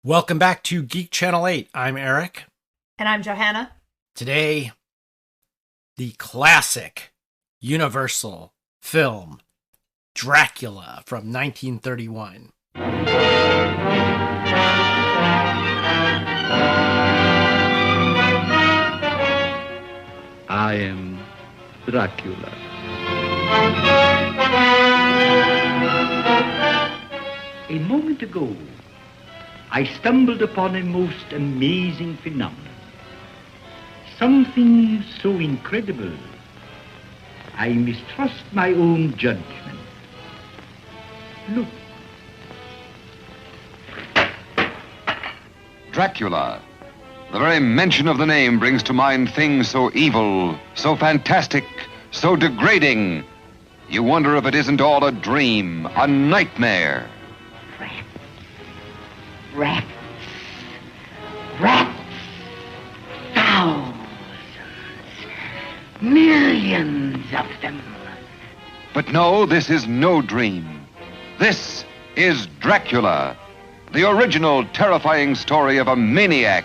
Welcome back to Geek Channel 8. I'm Eric. And I'm Johanna. Today, the classic Universal film Dracula from 1931. I am Dracula. A moment ago, I stumbled upon a most amazing phenomenon. Something so incredible, I mistrust my own judgment. Look. Dracula. The very mention of the name brings to mind things so evil, so fantastic, so degrading. You wonder if it isn't all a dream, a nightmare. Rats. Rats. Thousands. Millions of them. But no, this is no dream. This is Dracula, the original terrifying story of a maniac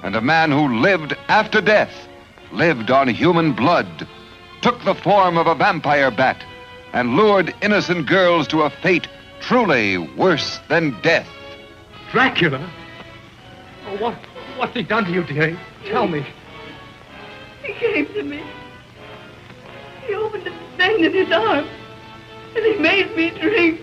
and a man who lived after death, lived on human blood, took the form of a vampire bat, and lured innocent girls to a fate truly worse than death. Dracula? Oh, what's he done to you, dearie? Tell me. He came to me. He opened the thing in his arm, and he made me drink.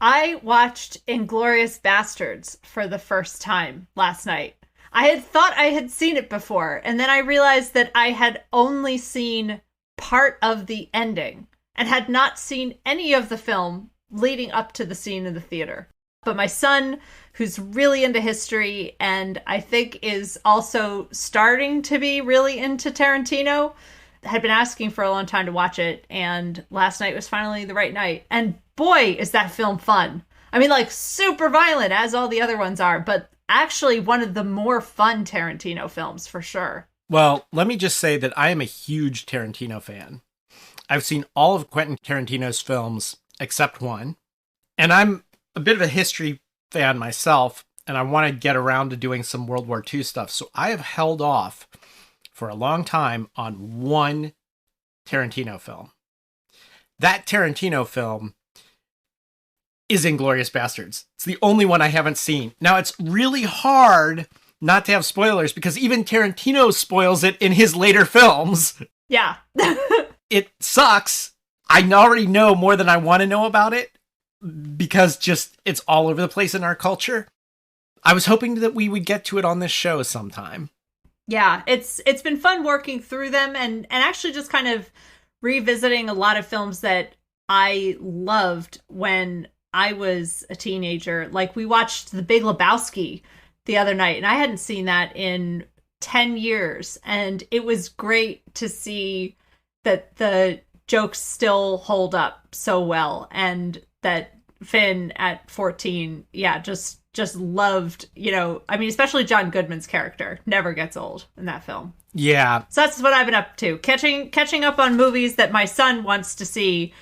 I watched Inglourious Bastards for the first time last night. I had thought I had seen it before, and then I realized that I had only seen part of the ending and had not seen any of the film leading up to the scene in the theater. But my son, who's really into history and I think is also starting to be really into Tarantino, had been asking for a long time to watch it, and last night was finally the right night. And boy, is that film fun. I mean, like, super violent, as all the other ones are, but actually one of the more fun Tarantino films, for sure. Well, let me just say that I am a huge Tarantino fan. I've seen all of Quentin Tarantino's films except one, and I'm a bit of a history fan myself, and I want to get around to doing some World War II stuff, so I have held off for a long time on one Tarantino film. That Tarantino film is Inglourious Bastards. It's the only one I haven't seen. Now, it's really hard not to have spoilers because even Tarantino spoils it in his later films. Yeah. It sucks. I already know more than I want to know about it because just it's all over the place in our culture. I was hoping that we would get to it on this show sometime. Yeah, it's been fun working through them and actually just kind of revisiting a lot of films that I loved when I was a teenager. Like, we watched The Big Lebowski the other night, and I hadn't seen that in 10 years. And it was great to see that the jokes still hold up so well, and that Finn at 14, yeah, just loved, I mean, especially John Goodman's character never gets old in that film. Yeah. So that's what I've been up to. Catching up on movies that my son wants to see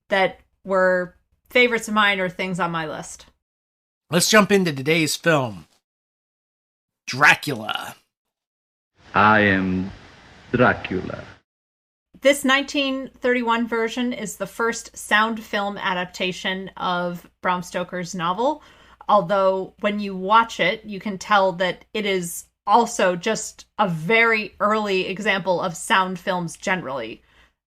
that were favorites of mine or things on my list. Let's jump into today's film. Dracula. I am Dracula. This 1931 version is the first sound film adaptation of Bram Stoker's novel. Although when you watch it, you can tell that it is also just a very early example of sound films generally.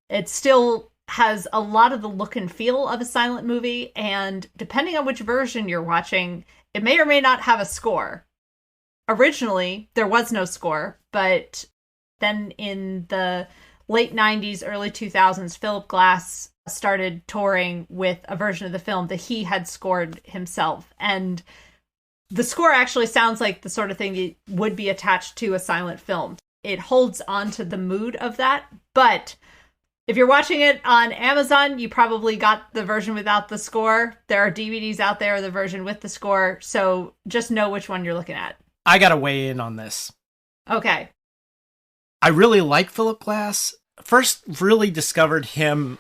It still has a lot of the look and feel of a silent movie, and depending on which version you're watching, it may or may not have a score. Originally, there was no score, but then in the late 90s, early 2000s, Philip Glass started touring with a version of the film that he had scored himself. And The score actually sounds like the sort of thing that would be attached to a silent film. It holds on to the mood of that, but if you're watching it on Amazon, you probably got the version without the score. There are DVDs out there, the version with the score, so just know which one you're looking at. I gotta weigh in on this. Okay. I really like Philip Glass. First really discovered him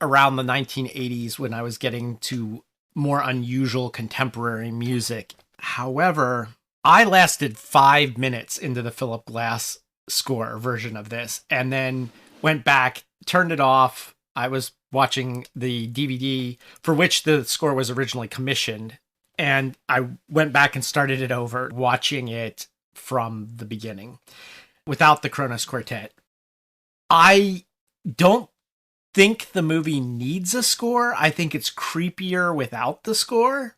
around the 1980s when I was getting to more unusual contemporary music. However, I lasted 5 minutes into the Philip Glass score version of this and then went back, turned it off. I was watching the DVD for which the score was originally commissioned, and I went back and started it over, watching it from the beginning without the Kronos Quartet. I don't think the movie needs a score. I think it's creepier without the score.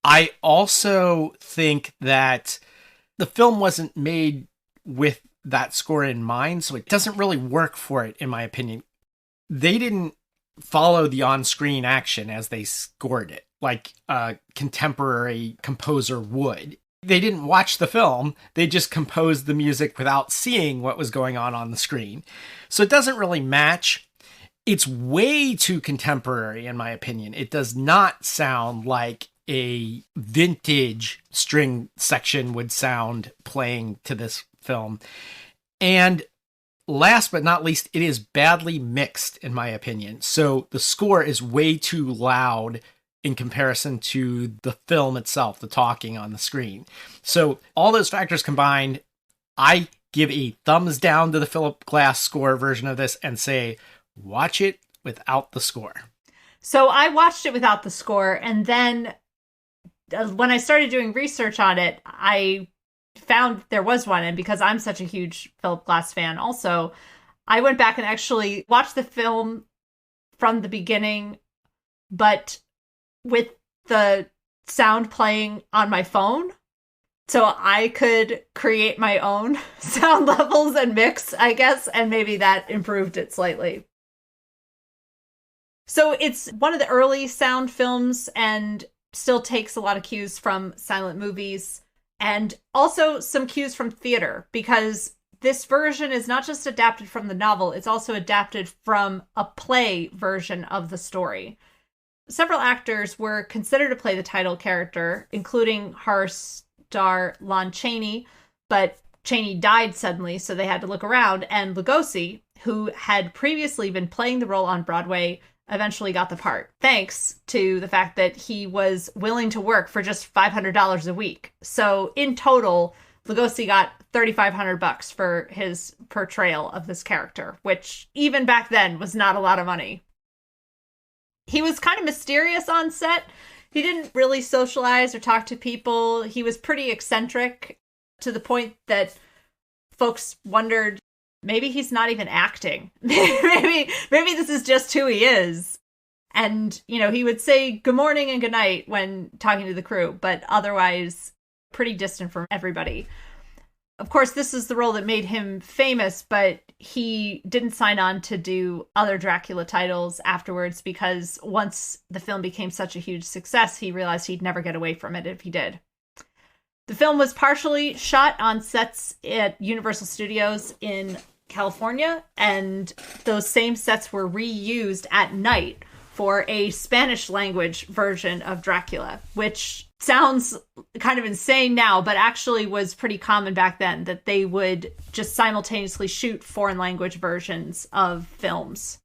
I also think that the film wasn't made with that score in mind, so it doesn't really work for it, in my opinion. They didn't follow the on-screen action as they scored it, like a contemporary composer would. They didn't watch the film, they just composed the music without seeing what was going on the screen. So it doesn't really match. It's way too contemporary, in my opinion. It does not sound like a vintage string section would sound playing to this film. And last but not least, it is badly mixed, in my opinion. So the score is way too loud in comparison to the film itself, the talking on the screen. So all those factors combined, I give a thumbs down to the Philip Glass score version of this and say, watch it without the score. So I watched it without the score, and then when I started doing research on it, I found there was one. And because I'm such a huge Philip Glass fan also, I went back and actually watched the film from the beginning, but with the sound playing on my phone. So I could create my own sound levels and mix, I guess, and maybe that improved it slightly. So it's one of the early sound films and still takes a lot of cues from silent movies and also some cues from theater, because this version is not just adapted from the novel, it's also adapted from a play version of the story. Several actors were considered to play the title character, including horror star Lon Chaney, but Chaney died suddenly, so they had to look around, and Lugosi, who had previously been playing the role on Broadway, eventually got the part, thanks to the fact that he was willing to work for just $500 a week. So in total, Lugosi got $3,500 for his portrayal of this character, which even back then was not a lot of money. He was kind of mysterious on set. He didn't really socialize or talk to people. He was pretty eccentric to the point that folks wondered, maybe he's not even acting. maybe this is just who he is. And, you know, he would say good morning and good night when talking to the crew, but otherwise pretty distant from everybody. Of course, this is the role that made him famous, but he didn't sign on to do other Dracula titles afterwards because once the film became such a huge success, he realized he'd never get away from it if he did. The film was partially shot on sets at Universal Studios in California, and those same sets were reused at night for a Spanish language version of Dracula, which sounds kind of insane now, but actually was pretty common back then, that they would just simultaneously shoot foreign language versions of films.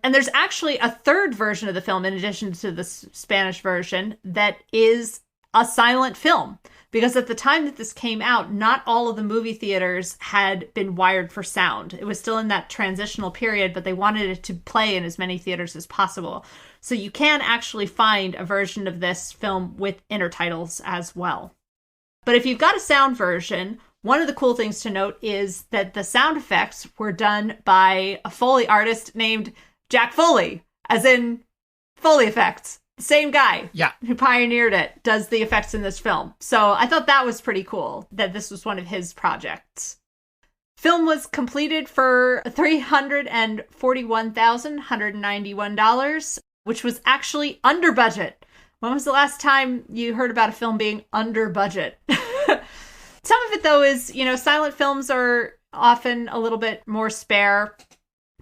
And there's actually a third version of the film, in addition to the Spanish version, that is a silent film. Because at the time that this came out, not all of the movie theaters had been wired for sound. It was still in that transitional period, but they wanted it to play in as many theaters as possible. So you can actually find a version of this film with intertitles as well. But if you've got a sound version, one of the cool things to note is that the sound effects were done by a Foley artist named Jack Foley, as in Foley effects. The same guy who pioneered it does the effects in this film. So I thought that was pretty cool that this was one of his projects. Film was completed for $341,191, which was actually under budget When was the last time you heard about a film being under budget? Some of it, though, is, silent films are often a little bit more spare.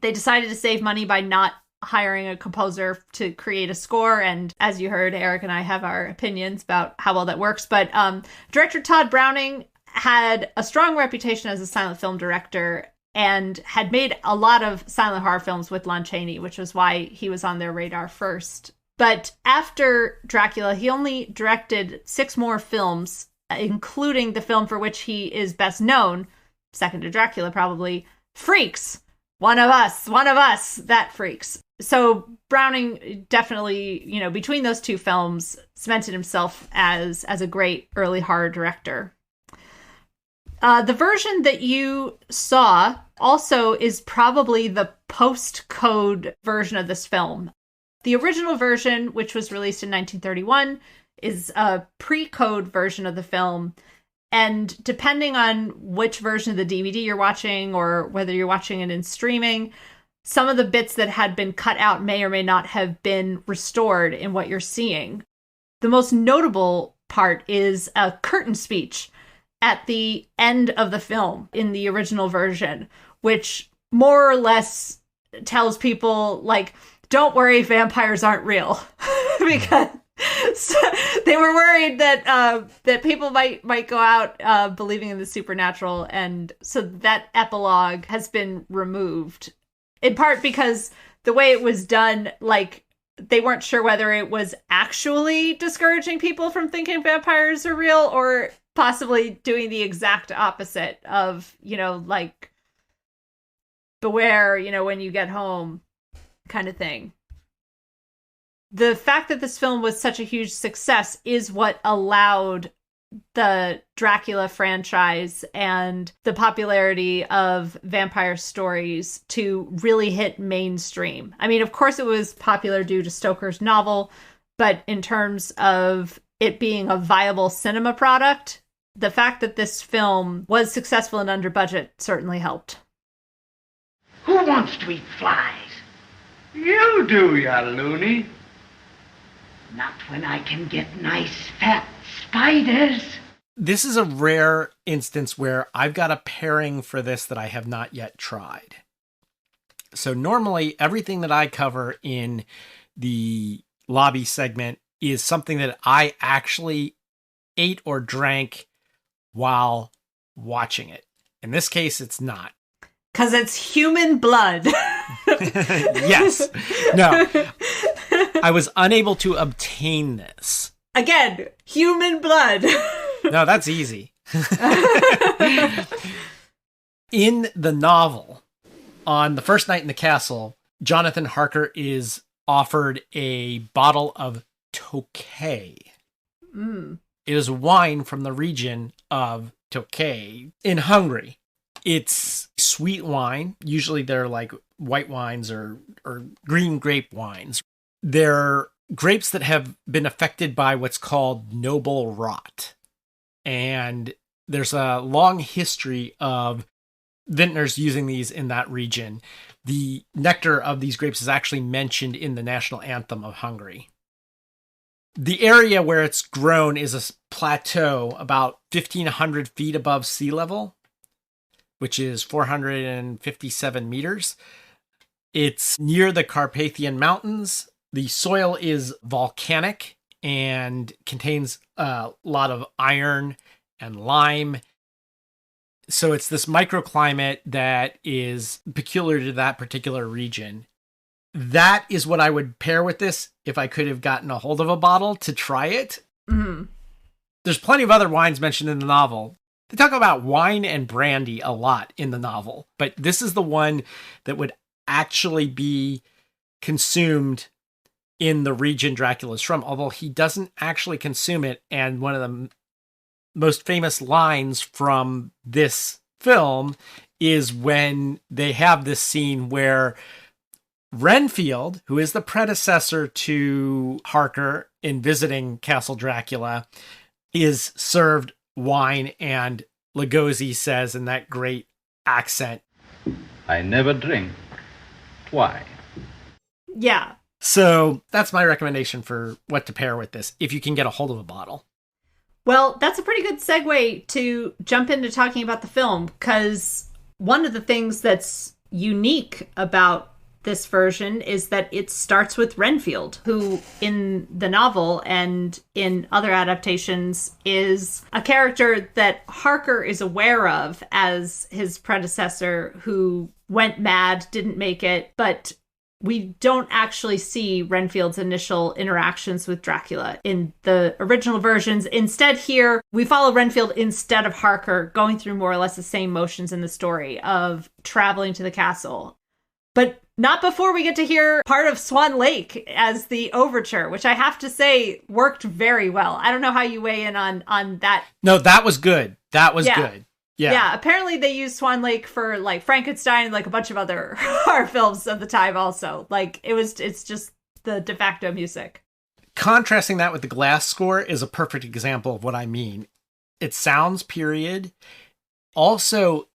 They decided to save money by not hiring a composer to create a score. And as you heard, Eric and I have our opinions about how well that works. But director Todd Browning had a strong reputation as a silent film director and had made a lot of silent horror films with Lon Chaney, which was why he was on their radar first. But after Dracula, he only directed 6 more films, including the film for which he is best known, second to Dracula probably, Freaks. One of us, that Freaks. So Browning definitely, between those 2 films, cemented himself as a great early horror director. The version that you saw also is probably the post-code version of this film. The original version, which was released in 1931, is a pre-code version of the film. And depending on which version of the DVD you're watching or whether you're watching it in streaming, some of the bits that had been cut out may or may not have been restored in what you're seeing. The most notable part is a curtain speech at the end of the film in the original version, which more or less tells people, like, don't worry, vampires aren't real. Because they were worried that people might go out believing in the supernatural, and so that epilogue has been removed. In part because the way it was done, like, they weren't sure whether it was actually discouraging people from thinking vampires are real or possibly doing the exact opposite of, like, beware, when you get home kind of thing. The fact that this film was such a huge success is what allowed the Dracula franchise and the popularity of vampire stories to really hit mainstream. I mean, of course it was popular due to Stoker's novel, but in terms of it being a viable cinema product, the fact that this film was successful and under budget certainly helped. Who wants to eat flies? You do, ya loony. Not when I can get nice fat spiders. This is a rare instance where I've got a pairing for this that I have not yet tried. So normally everything that I cover in the lobby segment is something that I actually ate or drank while watching it. In this case, it's not. Because it's human blood. Yes. No. I was unable to obtain this. Again, human blood. No, that's easy. In the novel, on the first night in the castle, Jonathan Harker is offered a bottle of Tokay. Mm. It is wine from the region of Tokay in Hungary. It's sweet wine. Usually they're like white wines or green grape wines. They're grapes that have been affected by what's called noble rot. And there's a long history of vintners using these in that region. The nectar of these grapes is actually mentioned in the national anthem of Hungary. The area where it's grown is a plateau about 1,500 feet above sea level, which is 457 meters. It's near the Carpathian Mountains. The soil is volcanic and contains a lot of iron and lime. So it's this microclimate that is peculiar to that particular region. That is what I would pair with this if I could have gotten a hold of a bottle to try it. Mm-hmm. There's plenty of other wines mentioned in the novel. They talk about wine and brandy a lot in the novel, but this is the one that would actually be consumed in the region Dracula's from, although he doesn't actually consume it. And one of the most famous lines from this film is when they have this scene where Renfield, who is the predecessor to Harker in visiting Castle Dracula, is served wine, and Lugosi says in that great accent, I never drink. Why? Yeah. So that's my recommendation for what to pair with this, if you can get a hold of a bottle. Well, that's a pretty good segue to jump into talking about the film, because one of the things that's unique about this version is that it starts with Renfield, who in the novel and in other adaptations is a character that Harker is aware of as his predecessor who went mad, didn't make it, but we don't actually see Renfield's initial interactions with Dracula in the original versions. Instead, here, we follow Renfield instead of Harker, going through more or less the same motions in the story of traveling to the castle. But not before we get to hear part of Swan Lake as the overture, which I have to say worked very well. I don't know how you weigh in on that. No, that was good. That was good. Yeah, apparently they used Swan Lake for like Frankenstein and like a bunch of other horror films of the time also. Like it's just the de facto music. Contrasting that with the Glass score is a perfect example of what I mean. It sounds period. Also,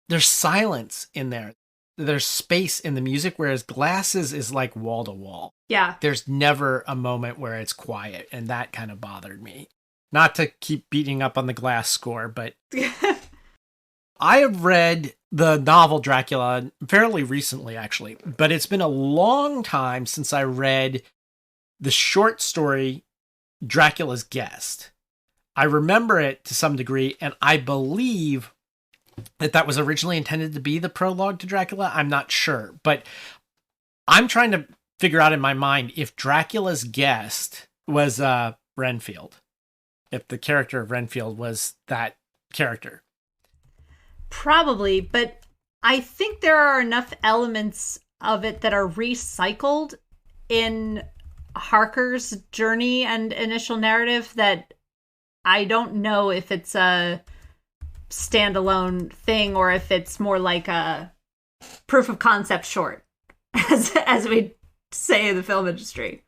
there's silence in there. There's space in the music, whereas Glasses is like wall to wall. Yeah. There's never a moment where it's quiet, and that kind of bothered me. Not to keep beating up on the Glass score, but I have read the novel Dracula fairly recently, actually, but it's been a long time since I read the short story Dracula's Guest. I remember it to some degree, and I believe that was originally intended to be the prologue to Dracula. I'm not sure, but I'm trying to figure out in my mind if Dracula's Guest was Renfield. If the character of Renfield was that character. Probably, but I think there are enough elements of it that are recycled in Harker's journey and initial narrative that I don't know if it's a standalone thing or if it's more like a proof of concept short, as we say in the film industry.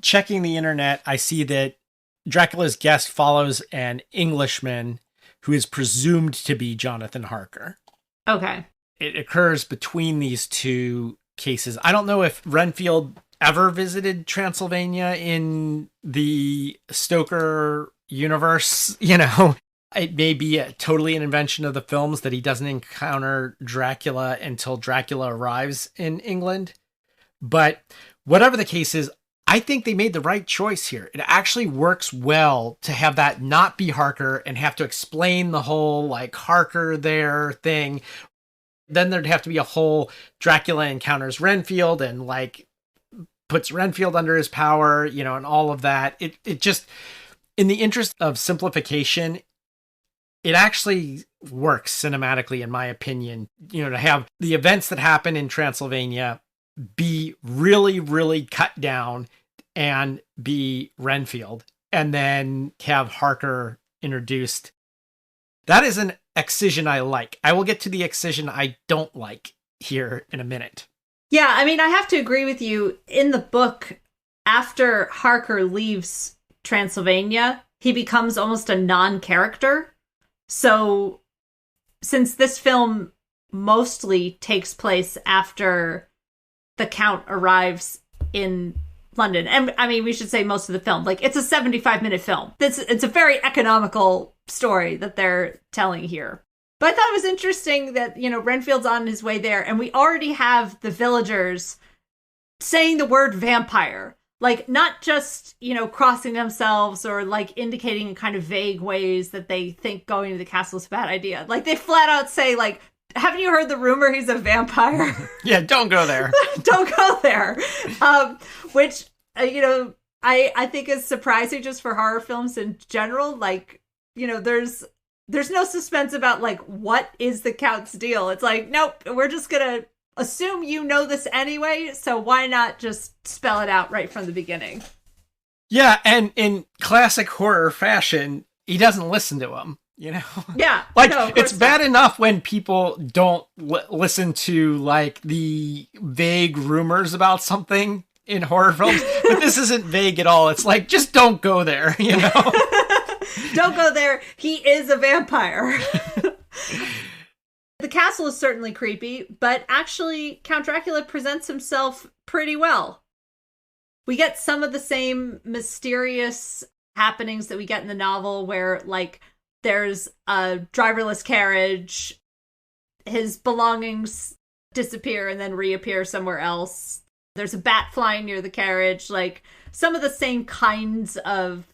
Checking the internet, I see that Dracula's Guest follows an Englishman who is presumed to be Jonathan Harker. Okay. It occurs between these two cases. I don't know if Renfield ever visited Transylvania in the Stoker universe. You know, it may be totally an invention of the films that he doesn't encounter Dracula until Dracula arrives in England. But whatever the case is, I think they made the right choice here. It actually works well to have that not be Harker and have to explain the whole like Harker there thing. Then there'd have to be a whole Dracula encounters Renfield and like puts Renfield under his power, you know, and all of that. It just, in the interest of simplification, it actually works cinematically, in my opinion, you know, to have the events that happen in Transylvania be really, really cut down and be Renfield, and then have Harker introduced. That is an excision I like. I will get to the excision I don't like here in a minute. Yeah, I mean, I have to agree with you. In the book, after Harker leaves Transylvania, he becomes almost a non-character. So, since this film mostly takes place after the Count arrives in London, and I mean, we should say most of the film, like, it's a 75-minute film. It's a very economical story that they're telling here. But I thought it was interesting that, you know, Renfield's on his way there, and we already have the villagers saying the word vampire. Like, not just, you know, crossing themselves or, like, indicating in kind of vague ways that they think going to the castle is a bad idea. Like, they flat out say, like, haven't you heard the rumor he's a vampire? Yeah, don't go there. Don't go there. Which, you know, I think is surprising just for horror films in general. Like, you know, there's no suspense about, like, what is the Count's deal. It's like, nope, we're just gonna assume you know this anyway, so why not just spell it out right from the beginning? Yeah, and in classic horror fashion, he doesn't listen to him. You know? Yeah. Like, no, it's bad enough when people don't listen to, like, the vague rumors about something in horror films, but this isn't vague at all. It's like, just don't go there, you know? Don't go there. He is a vampire. The castle is certainly creepy, but actually Count Dracula presents himself pretty well. We get some of the same mysterious happenings that we get in the novel where, like, there's a driverless carriage, his belongings disappear and then reappear somewhere else. There's a bat flying near the carriage. Like, some of the same kinds of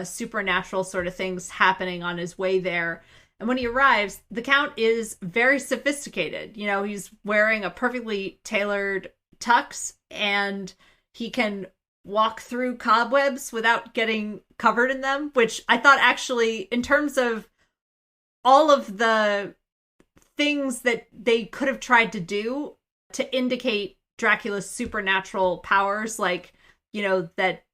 supernatural sort of things happening on his way there. And when he arrives, the Count is very sophisticated. You know, he's wearing a perfectly tailored tux, and he can walk through cobwebs without getting covered in them, which I thought actually, in terms of all of the things that they could have tried to do to indicate Dracula's supernatural powers, like, you know, that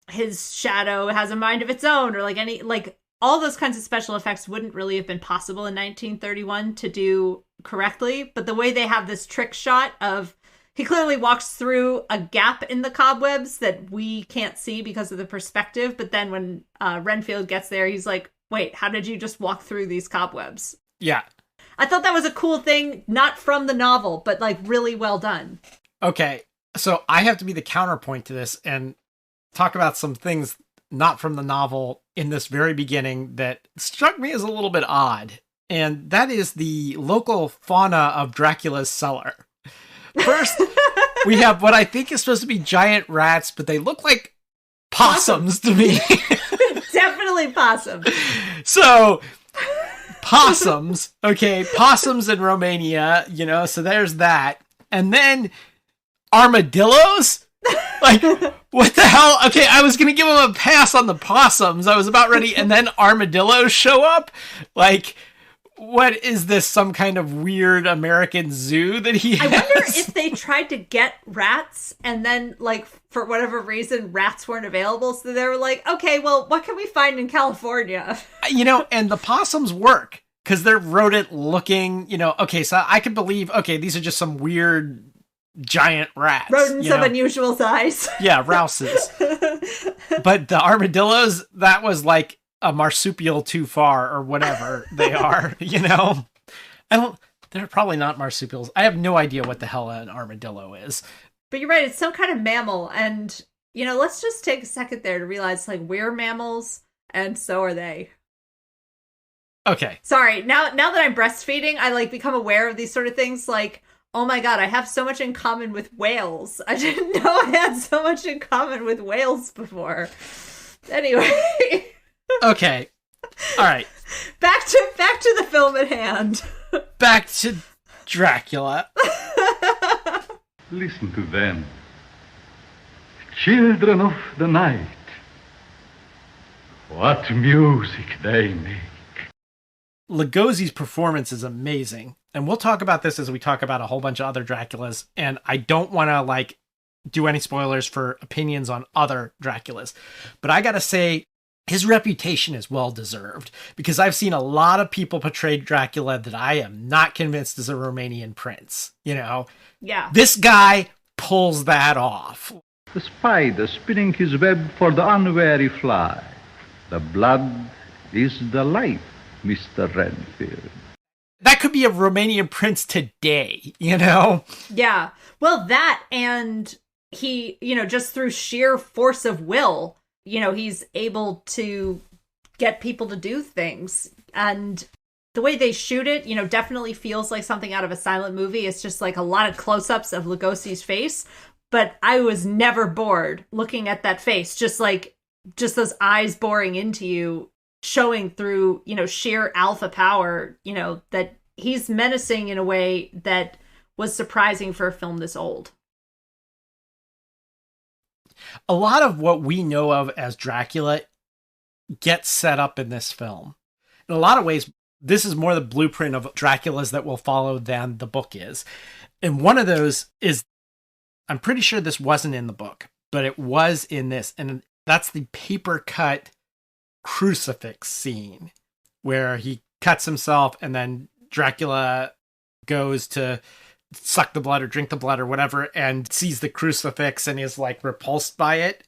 his shadow has a mind of its own, or like all those kinds of special effects wouldn't really have been possible in 1931 to do correctly. But the way they have this trick shot of, he clearly walks through a gap in the cobwebs that we can't see because of the perspective. But then when Renfield gets there, he's like, wait, how did you just walk through these cobwebs? Yeah. I thought that was a cool thing, not from the novel, but like really well done. Okay. So I have to be the counterpoint to this and talk about some things not from the novel in this very beginning that struck me as a little bit odd. And that is the local fauna of Dracula's cellar. First, we have what I think is supposed to be giant rats, but they look like possums to me. Definitely possums. So, possums. Okay, possums in Romania, you know, so there's that. And then armadillos? Like, what the hell? Okay, I was going to give him a pass on the possums. I was about ready, and then armadillos show up? Like, what is this, some kind of weird American zoo that he has? I wonder if they tried to get rats and then, like, for whatever reason, rats weren't available. So they were like, okay, well, what can we find in California? You know, and the possums work because they're rodent looking, you know. Okay, so I can believe, okay, these are just some weird giant rats. Rodents of unusual size. Yeah, rouses. But the armadillos, that was like a marsupial too far, or whatever they are, you know? They're probably not marsupials. I have no idea what the hell an armadillo is. But you're right, it's some kind of mammal, and, you know, let's just take a second there to realize, like, we're mammals, and so are they. Okay. Sorry, now that I'm breastfeeding, I, like, become aware of these sort of things, like, oh my god, I have so much in common with whales. I didn't know I had so much in common with whales before. Anyway. Okay. All right. Back to the film at hand. Back to Dracula. Listen to them. Children of the night. What music they make. Lugosi's performance is amazing. And we'll talk about this as we talk about a whole bunch of other Draculas. And I don't want to, like, do any spoilers for opinions on other Draculas. But I got to say, his reputation is well deserved, because I've seen a lot of people portray Dracula that I am not convinced is a Romanian prince. You know? Yeah. This guy pulls that off. The spider spinning his web for the unwary fly. The blood is the life, Mr. Renfield. That could be a Romanian prince today, you know? Yeah. Well, that, and he, you know, just through sheer force of will, you know, he's able to get people to do things. And the way they shoot it, you know, definitely feels like something out of a silent movie. It's just like a lot of close-ups of Lugosi's face. But I was never bored looking at that face. Just those eyes boring into you, showing through, you know, sheer alpha power, you know, that he's menacing in a way that was surprising for a film this old. A lot of what we know of as Dracula gets set up in this film. In a lot of ways, this is more the blueprint of Draculas that will follow than the book is. And one of those is, I'm pretty sure this wasn't in the book, but it was in this. And that's the paper cut crucifix scene where he cuts himself and then Dracula goes to suck the blood or drink the blood or whatever and sees the crucifix and is like repulsed by it.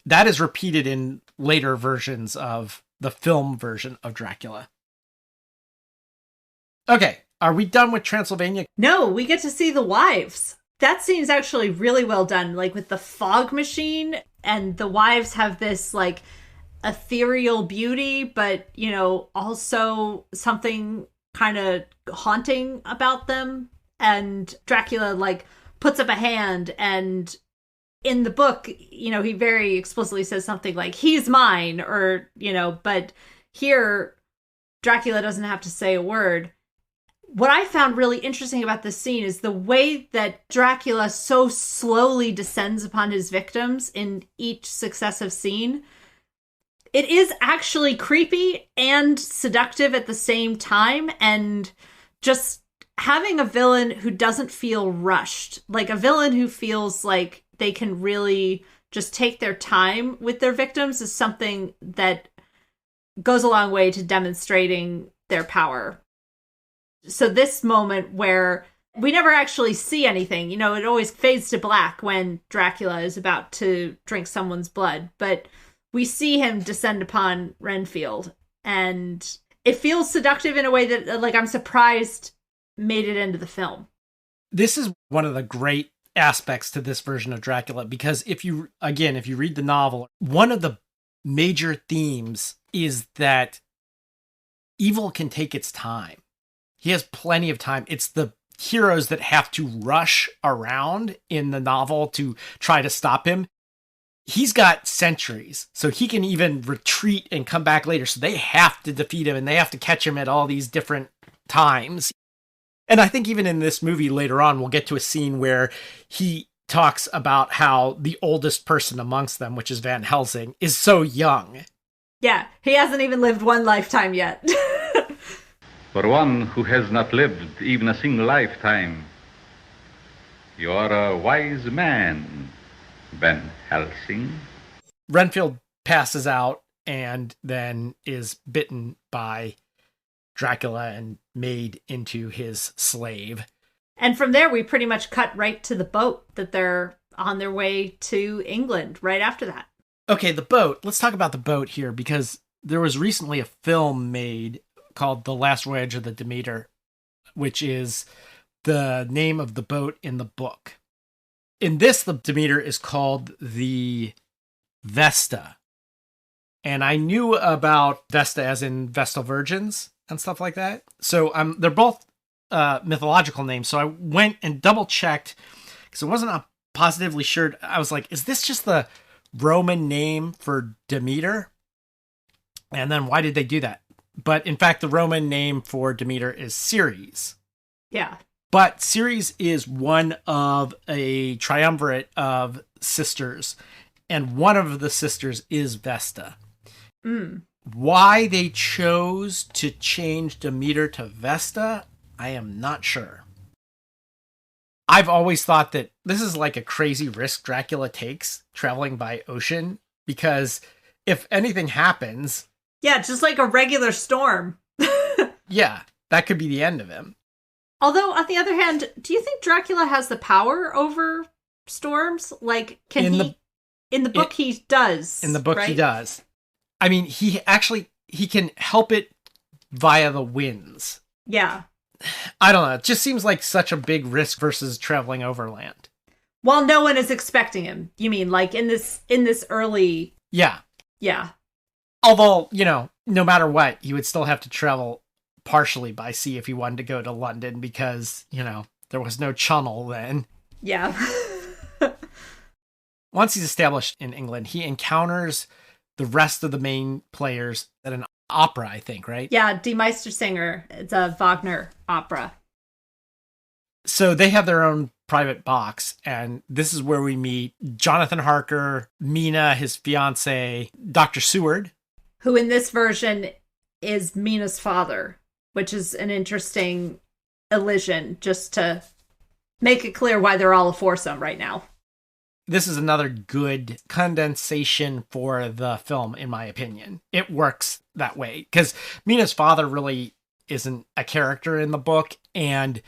That is repeated in later versions of the film version of Dracula. Okay, are we done with Transylvania? No, we get to see the wives. That scene's actually really well done, like with the fog machine, and the wives have this like ethereal beauty, but also something kind of haunting about them. And Dracula like puts up a hand, and in the book, he very explicitly says something like, he's mine, or, but here Dracula doesn't have to say a word. What I found really interesting about this scene is the way that Dracula so slowly descends upon his victims in each successive scene. It is actually creepy and seductive at the same time, and just having a villain who doesn't feel rushed, like a villain who feels like they can really just take their time with their victims, is something that goes a long way to demonstrating their power. So this moment where we never actually see anything, it always fades to black when Dracula is about to drink someone's blood, but we see him descend upon Renfield, and it feels seductive in a way that, like, I'm surprised made it into the film. This is one of the great aspects to this version of Dracula, because if you read the novel, one of the major themes is that evil can take its time. He has plenty of time. It's the heroes that have to rush around in the novel to try to stop him. He's got centuries, so he can even retreat and come back later. So they have to defeat him, and they have to catch him at all these different times. And I think even in this movie later on, we'll get to a scene where he talks about how the oldest person amongst them, which is Van Helsing, is so young. Yeah, he hasn't even lived one lifetime yet. For one who has not lived even a single lifetime, you are a wise man, Van Helsing. Renfield passes out and then is bitten by Dracula and made into his slave. And from there, we pretty much cut right to the boat that they're on their way to England right after that. Okay, the boat. Let's talk about the boat here, because there was recently a film made called The Last Voyage of the Demeter, which is the name of the boat in the book. In this, the Demeter is called the Vesta. And I knew about Vesta as in Vestal Virgins and stuff like that. So they're both mythological names. So I went and double checked because I wasn't positively sure. I was like, is this just the Roman name for Demeter? And then why did they do that? But in fact, the Roman name for Demeter is Ceres. Yeah. But Ceres is one of a triumvirate of sisters, and one of the sisters is Vesta. Why they chose to change Demeter to Vesta, I am not sure. I've always thought that this is like a crazy risk Dracula takes traveling by ocean, because if anything happens... Yeah, just like a regular storm. Yeah, that could be the end of him. Although, on the other hand, do you think Dracula has the power over storms? Like, can in the book he does. In the book right? he does. I mean, he can help it via the winds. Yeah. I don't know. It just seems like such a big risk versus traveling overland. While no one is expecting him. You mean, like, in this early... Yeah. Yeah. Although, no matter what, he would still have to travel partially by sea if he wanted to go to London, because, there was no channel then. Yeah. Once he's established in England, he encounters the rest of the main players at an opera, I think, right? Yeah, Die Meistersinger. It's a Wagner opera. So they have their own private box, and this is where we meet Jonathan Harker, Mina, his fiance, Dr. Seward. Who in this version is Mina's father, which is an interesting elision, just to make it clear why they're all a foursome right now. This is another good condensation for the film, in my opinion. It works that way, because Mina's father really isn't a character in the book, and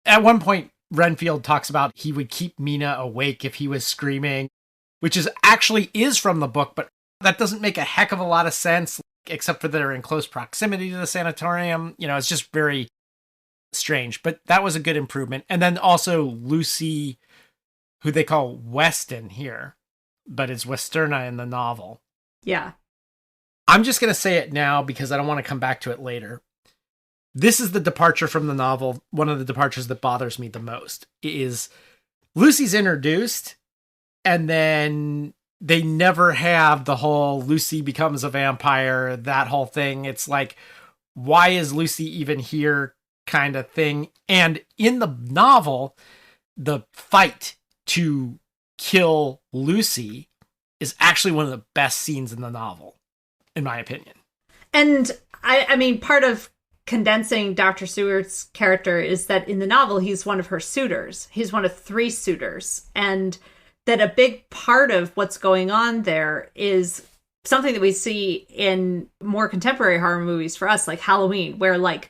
at one point, Renfield talks about he would keep Mina awake if he was screaming, which is from the book, but that doesn't make a heck of a lot of sense, except for they're in close proximity to the sanatorium. It's just very strange, but that was a good improvement. And then also Lucy, who they call Weston here, but it's Westerna in the novel. Yeah. I'm just going to say it now because I don't want to come back to it later. This is the departure from the novel. One of the departures that bothers me the most is Lucy's introduced, and then they never have the whole Lucy becomes a vampire, that whole thing. It's like, why is Lucy even here kind of thing? And in the novel, the fight to kill Lucy is actually one of the best scenes in the novel, in my opinion. And I mean, part of condensing Dr. Seward's character is that in the novel, he's one of her suitors. He's one of 3 suitors. And that a big part of what's going on there is something that we see in more contemporary horror movies for us, like Halloween, where like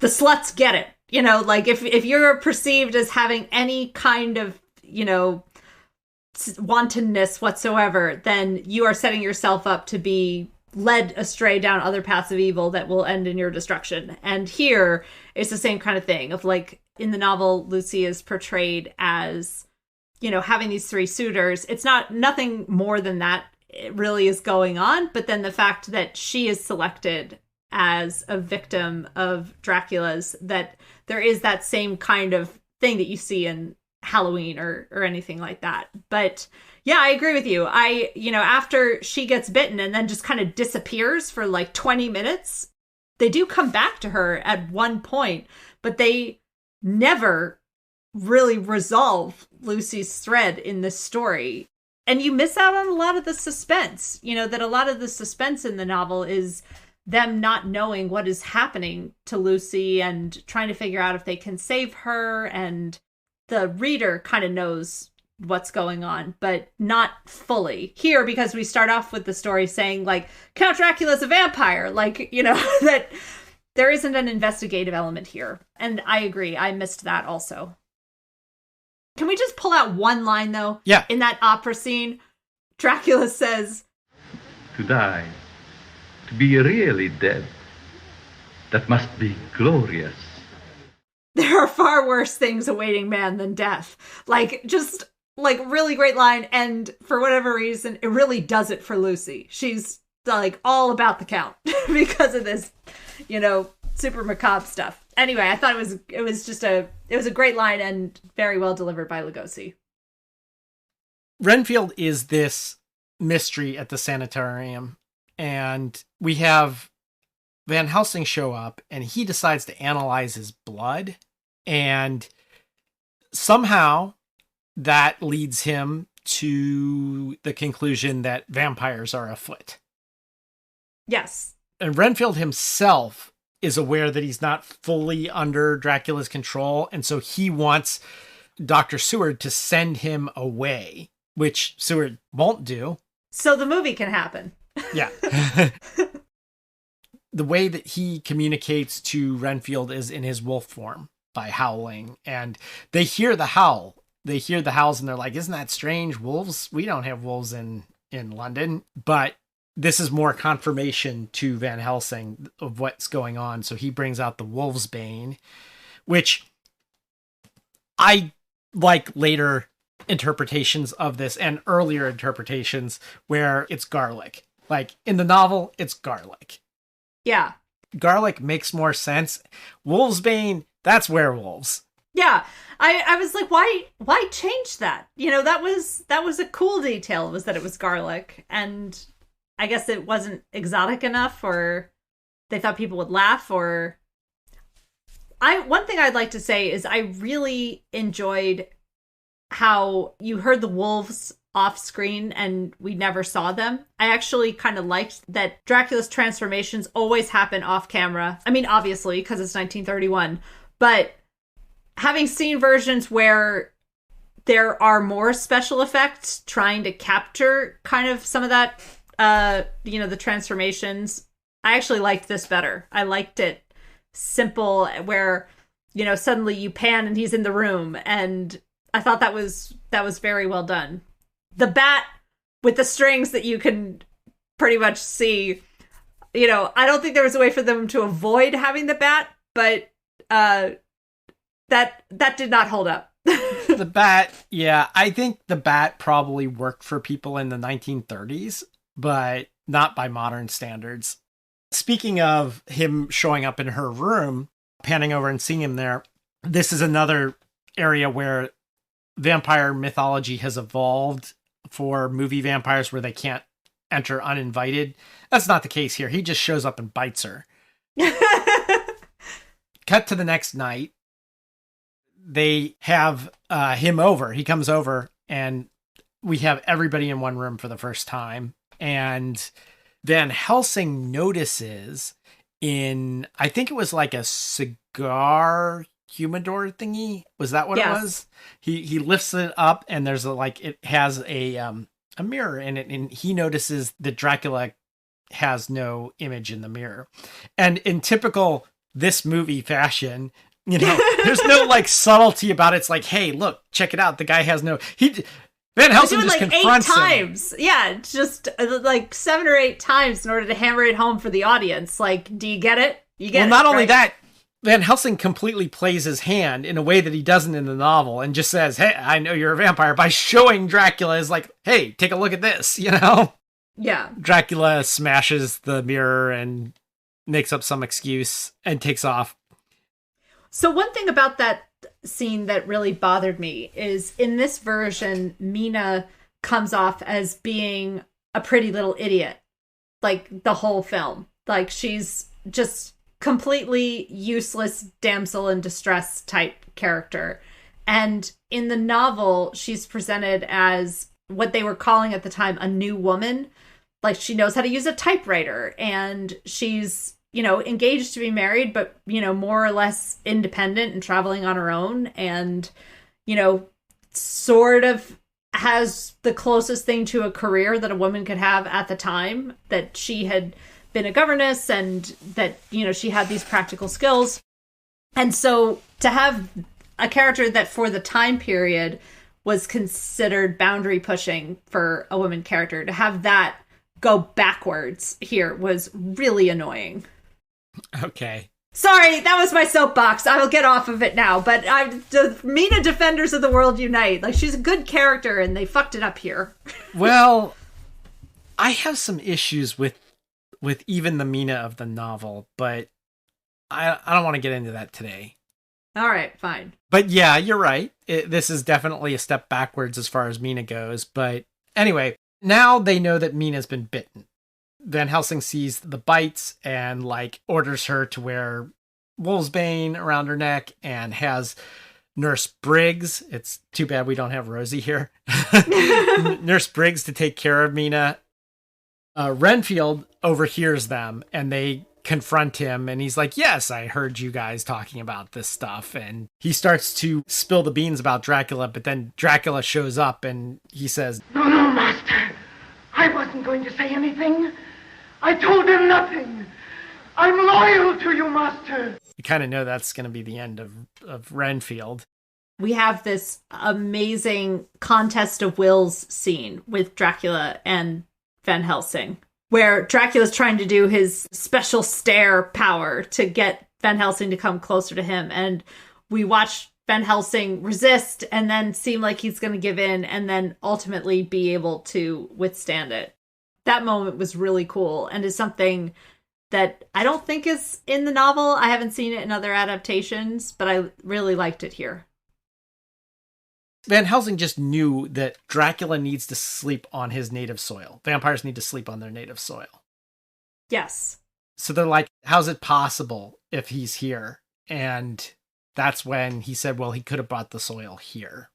the sluts get it. You know, like if you're perceived as having any kind of, you know, wantonness whatsoever, then you are setting yourself up to be led astray down other paths of evil that will end in your destruction. And here it's the same kind of thing of like in the novel, Lucy is portrayed as, you know, having these 3 suitors. It's nothing more than that. It really is going on. But then the fact that she is selected as a victim of Dracula's, that there is that same kind of thing that you see in Halloween or anything like that. But yeah, I agree with you. After she gets bitten and then just kind of disappears for like 20 minutes, they do come back to her at one point, but they never really resolve Lucy's thread in this story. And you miss out on a lot of the suspense, you know, that a lot of the suspense in the novel is them not knowing what is happening to Lucy and trying to figure out if they can save her. And the reader kind of knows what's going on, but not fully. Here, because we start off with the story saying, like, Count Dracula's a vampire. Like, you know, that there isn't an investigative element here. And I agree. I missed that also. Can we just pull out one line, though? Yeah. In that opera scene, Dracula says, To die, to be really dead, that must be glorious. there are far worse things awaiting man than death. Like, just, like, really great line. And for whatever reason, it really does it for Lucy. She's, like, all about the Count because of this, you know, super macabre stuff. Anyway, I thought it was a great line and very well delivered by Lugosi. Renfield is this mystery at the sanitarium, and we have Van Helsing show up, and he decides to analyze his blood, and somehow that leads him to the conclusion that vampires are afoot. Yes. And Renfield himself is aware that he's not fully under Dracula's control, and so he wants Dr. Seward to send him away, which Seward won't do. So the movie can happen. Yeah. The way that he communicates to Renfield is in his wolf form by howling, and they hear the howl. They hear the howls, and they're like, isn't that strange? Wolves? We don't have wolves in London. But this is more confirmation to Van Helsing of what's going on. So he brings out the wolf's bane, which I like later interpretations of this and earlier interpretations where it's garlic. Like in the novel, it's garlic. Yeah. Garlic makes more sense. Wolf's bane, that's werewolves. Yeah. I was like, why change that? You know, that was a cool detail, was that it was garlic. And I guess it wasn't exotic enough, or they thought people would laugh, or one thing I'd like to say is I really enjoyed how you heard the wolves off screen and we never saw them. I actually kind of liked that Dracula's transformations always happen off camera. I mean, obviously, because it's 1931, but having seen versions where there are more special effects trying to capture kind of some of that, the transformations, I actually liked this better. I liked it simple, where, suddenly you pan and he's in the room, and I thought that was very well done. The bat with the strings that you can pretty much see, I don't think there was a way for them to avoid having the bat, but that did not hold up. The bat, yeah, I think the bat probably worked for people in the 1930s, but not by modern standards. Speaking of him showing up in her room, panning over and seeing him there, this is another area where vampire mythology has evolved for movie vampires where they can't enter uninvited. That's not the case here. He just shows up and bites her. Cut to the next night. They have him over. He comes over and we have everybody in one room for the first time. And Van Helsing notices I think it was like a cigar humidor thingy. Was that what it was? He lifts it up and there's it has a mirror in it, and he notices that Dracula has no image in the mirror. And in typical this movie fashion, there's no subtlety about it. It's like, hey, look, check it out. The guy has no Van Helsing just confronts 8 times. Him. Yeah, just 7 or 8 times in order to hammer it home for the audience. Do you get it? You get it. Well, not only that, Van Helsing completely plays his hand in a way that he doesn't in the novel and just says, hey, I know you're a vampire, by showing Dracula is like, hey, take a look at this, Yeah. Dracula smashes the mirror and makes up some excuse and takes off. So one thing about that scene that really bothered me is in this version, Mina comes off as being a pretty little idiot, the whole film. She's just completely useless damsel in distress type character. And in the novel, she's presented as what they were calling at the time a new woman. She knows how to use a typewriter, and she's engaged to be married, but, more or less independent and traveling on her own, and, sort of has the closest thing to a career that a woman could have at the time, that she had been a governess and that, she had these practical skills. And so to have a character that for the time period was considered boundary pushing for a woman character, to have that go backwards here was really annoying. Okay. Sorry, that was my soapbox. I will get off of it now. But the Mina defenders of the world unite. She's a good character, and they fucked it up here. Well, I have some issues with even the Mina of the novel, but I don't want to get into that today. All right, fine. But yeah, you're right. This is definitely a step backwards as far as Mina goes. But anyway, now they know that Mina's been bitten. Van Helsing sees the bites and orders her to wear wolfsbane around her neck and has Nurse Briggs. It's too bad we don't have Rosie here. Nurse Briggs to take care of Mina. Renfield overhears them and they confront him, and he's like, yes, I heard you guys talking about this stuff. And he starts to spill the beans about Dracula, but then Dracula shows up and he says, No, Master. I wasn't going to say anything. I told him nothing. I'm loyal to you, Master. You kind of know that's going to be the end of Renfield. We have this amazing contest of wills scene with Dracula and Van Helsing, where Dracula's trying to do his special stare power to get Van Helsing to come closer to him. And we watch Van Helsing resist and then seem like he's going to give in and then ultimately be able to withstand it. That moment was really cool and is something that I don't think is in the novel. I haven't seen it in other adaptations, but I really liked it here. Van Helsing just knew that Dracula needs to sleep on his native soil. Vampires need to sleep on their native soil. Yes. So they're like, how's it possible if he's here? And that's when he said, well, he could have brought the soil here.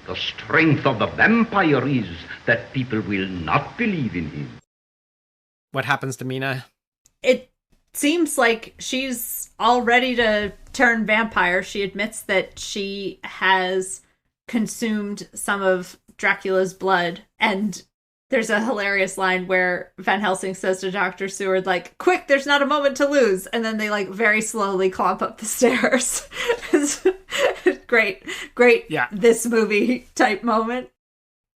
The strength of the vampire is that people will not believe in him. What happens to Mina? It seems like she's all ready to turn vampire. She admits that she has consumed some of Dracula's blood, and there's a hilarious line where Van Helsing says to Dr. Seward, quick, there's not a moment to lose, and then they very slowly clomp up the stairs. Great yeah. This movie type moment.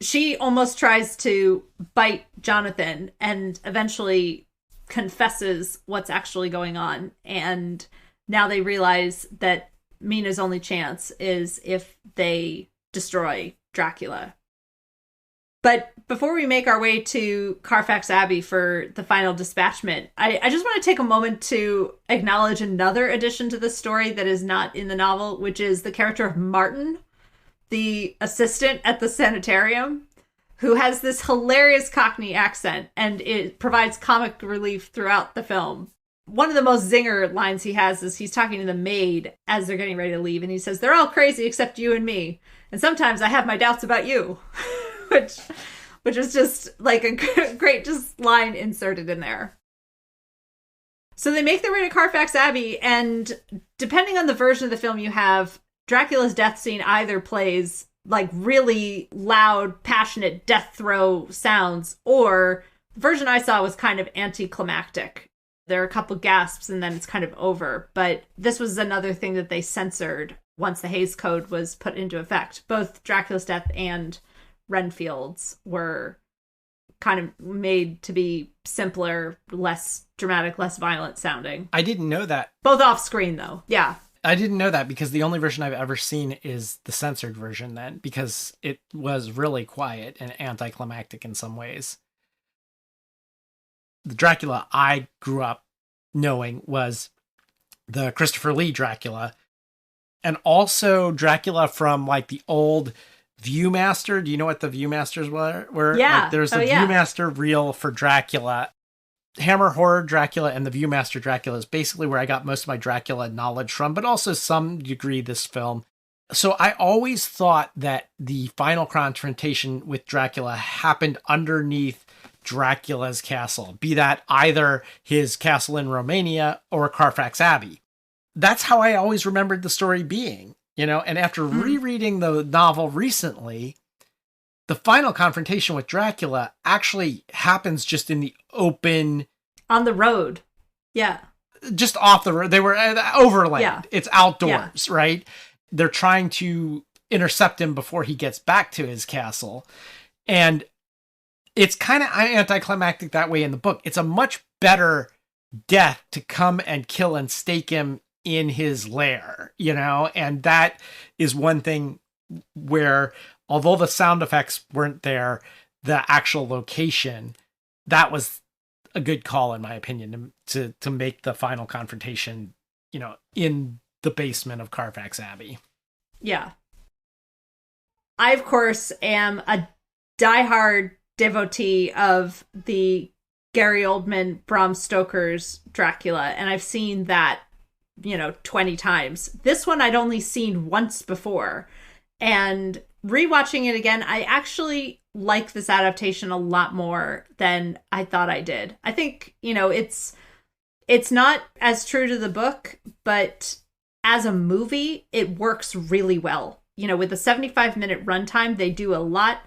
She almost tries to bite Jonathan and eventually confesses what's actually going on, and now they realize that Mina's only chance is if they destroy Dracula. But before we make our way to Carfax Abbey for the final dispatchment, I just want to take a moment to acknowledge another addition to the story that is not in the novel, which is the character of Martin, the assistant at the sanitarium, who has this hilarious Cockney accent, and it provides comic relief throughout the film. One of the most zinger lines he has is he's talking to the maid as they're getting ready to leave, and he says, "They're all crazy except you and me. And sometimes I have my doubts about you." which is just like a great just line inserted in there. So they make their way to Carfax Abbey, and depending on the version of the film you have, Dracula's death scene either plays like really loud, passionate death throw sounds, or the version I saw was kind of anticlimactic. There are a couple gasps and then it's kind of over. But this was another thing that they censored once the Hays Code was put into effect. Both Dracula's death and Renfield's were kind of made to be simpler, less dramatic, less violent sounding. I didn't know that. Both off screen, though. Yeah. I didn't know that because the only version I've ever seen is the censored version then, because it was really quiet and anticlimactic in some ways. The Dracula I grew up knowing was the Christopher Lee Dracula, and also Dracula from like the old Viewmaster. Do you know what the Viewmasters were? Yeah. Like, there's a Viewmaster reel for Dracula. Hammer Horror Dracula and the Viewmaster Dracula is basically where I got most of my Dracula knowledge from, but also some degree this film. So I always thought that the final confrontation with Dracula happened underneath Dracula's castle, be that either his castle in Romania or Carfax Abbey. That's how I always remembered the story being, you know, and after rereading the novel recently, the final confrontation with Dracula actually happens just in the open. On the road. Yeah. Just off the road. They were overland. Yeah. It's outdoors, right? They're trying to intercept him before he gets back to his castle. And it's kind of anticlimactic that way in the book. It's a much better death to come and kill and stake him in his lair, you know? And that is one thing where, although the sound effects weren't there, the actual location, that was a good call, in my opinion, to make the final confrontation, you know, in the basement of Carfax Abbey. Yeah. I, of course, am a diehard devotee of the Gary Oldman, Bram Stoker's Dracula, and I've seen that, 20 times. This one I'd only seen once before, and rewatching it again, I actually like this adaptation a lot more than I thought I did. I think, it's not as true to the book, but as a movie, it works really well. With a 75-minute runtime, they do a lot.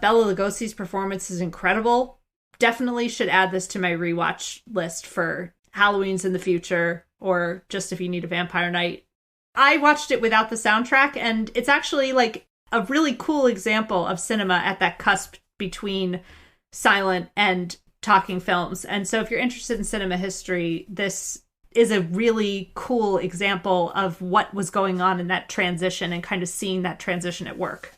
Bela Lugosi's performance is incredible. Definitely should add this to my rewatch list for Halloween's in the future, or just if you need a vampire night. I watched it without the soundtrack, and it's actually like a really cool example of cinema at that cusp between silent and talking films. And so if you're interested in cinema history, this is a really cool example of what was going on in that transition and kind of seeing that transition at work.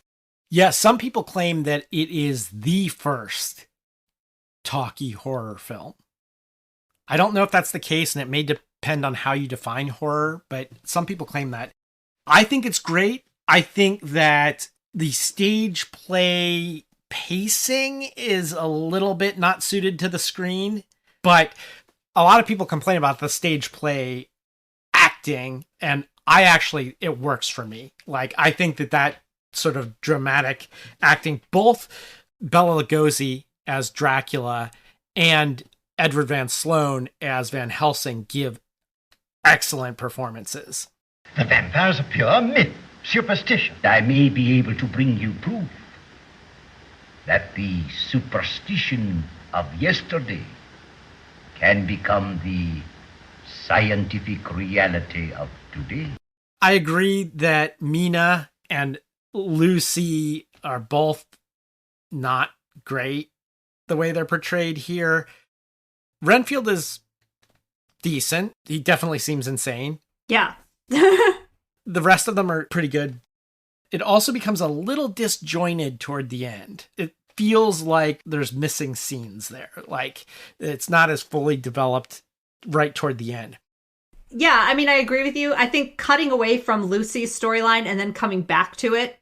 Yeah, some people claim that it is the first talkie horror film. I don't know if that's the case, and it may depend on how you define horror, but some people claim that. I think it's great. I think that the stage play pacing is a little bit not suited to the screen, but a lot of people complain about the stage play acting, and it works for me. Like, I think that sort of dramatic acting, both Bela Lugosi as Dracula and Edward Van Sloan as Van Helsing, give excellent performances. The vampire's a pure myth, superstition. I may be able to bring you proof that the superstition of yesterday can become the scientific reality of today. I agree that Mina and Lucy are both not great the way they're portrayed here. Renfield is decent. He definitely seems insane. Yeah. The rest of them are pretty good. It also becomes a little disjointed toward the end. It feels like there's missing scenes there. Like it's not as fully developed right toward the end. Yeah, I mean, I agree with you. I think cutting away from Lucy's storyline and then coming back to it,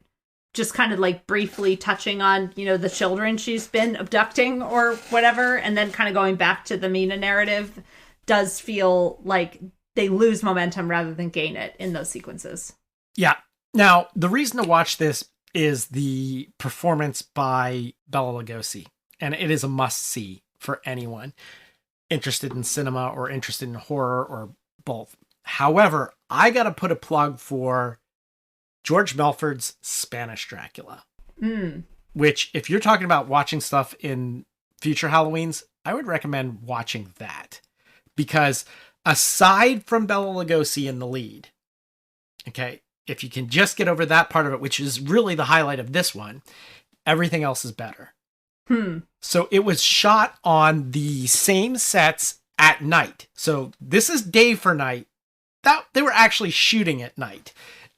just kind of like briefly touching on, the children she's been abducting or whatever, and then kind of going back to the Mina narrative does feel like they lose momentum rather than gain it in those sequences. Yeah. Now, the reason to watch this is the performance by Bela Lugosi, and it is a must-see for anyone interested in cinema or interested in horror or both. However, I got to put a plug for George Melford's Spanish Dracula, which if you're talking about watching stuff in future Halloweens, I would recommend watching that because aside from Bela Lugosi in the lead, okay, if you can just get over that part of it, which is really the highlight of this one, everything else is better. So it was shot on the same sets at night. So this is day for night. That they were actually shooting at night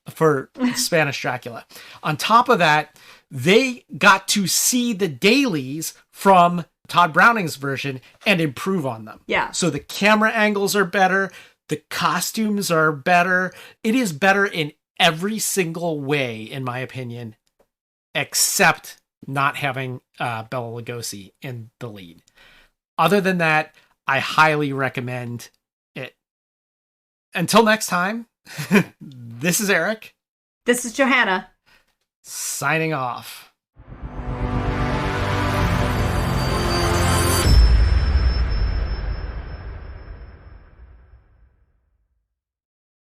for Spanish Dracula. On top of that, they got to see the dailies from Todd Browning's version and improve on them. Yeah. So the camera angles are better. The costumes are better. It is better in every single way, in my opinion, except not having Bela Lugosi in the lead. Other than that, I highly recommend it. Until next time, this is Eric. This is Johanna. Signing off.